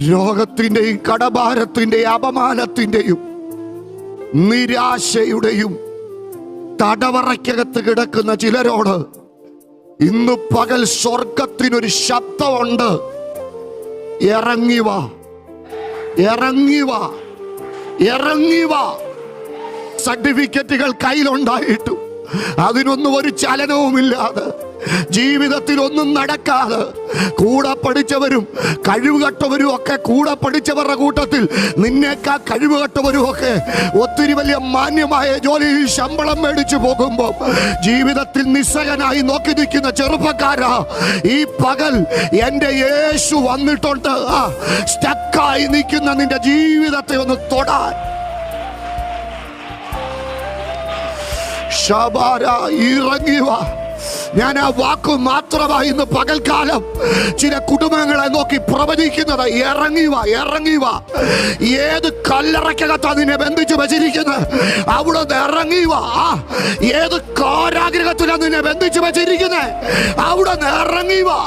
രോഗത്തിന്റെയും കടഭാരത്തിന്റെയും അപമാനത്തിന്റെയും നിരാശയുടെയും തടവറയ്ക്കകത്ത് കിടക്കുന്ന ചിലരോട് ഇന്ന് പകൽ സ്വർഗത്തിനൊരു ശബ്ദമുണ്ട്. ഇറങ്ങി വാ, ഇറങ്ങി വാ, ഇറങ്ങി വാ. സർട്ടിഫിക്കറ്റുകൾ കയ്യിലുണ്ടായിട്ടും അതിനൊന്നും ഒരു ചലനവുമില്ലാതെ, ജീവിതത്തിൽ ഒന്നും നടക്കാതെ, കൂടെ പഠിച്ചവരും കഴിവുകെട്ടവരും ഒക്കെ, കൂടെ പഠിച്ചവരുടെ കൂട്ടത്തിൽ നിന്നേക്കാൾ കഴിവുകെട്ടവരും ഒക്കെ ഒത്തിരി വലിയ മാന്യമായ ജോലിയിൽ ശമ്പളം മേടിച്ചു പോകുമ്പോൾ ജീവിതത്തിൽ നിസ്സഹനായി നോക്കി നിൽക്കുന്ന ചെറുപ്പക്കാരാ, ഈ പകൽ എൻ്റെ യേശു വന്നിട്ടുണ്ട്. സ്റ്റക്കായി നിൽക്കുന്ന നിന്റെ ജീവിതത്തെ ഒന്ന് തൊടാൻ. ശബാര, ഇറങ്ങി വാ. ഞാൻ ആ വാക്ക് മാത്രമായി ഇന്ന് പകൽക്കാലം ചില കുടുംബങ്ങളെ നോക്കി പ്രവചിക്കുന്നത്. ഇറങ്ങി വാ, ഇറങ്ങി വാ. ഏത് കല്ലറയ്ക്കകത്താ നിന്നെ ബന്ധിച്ച് വെച്ചിരിക്കുന്നത് അവിടെ നിന്ന് ഇറങ്ങി വാ. ഏത് കാരാഗ്രഹത്തിലാണ് നിന്നെ ബന്ധിച്ച് വെച്ചിരിക്കുന്നത് അവിടെ നിന്ന് ഇറങ്ങി വാ.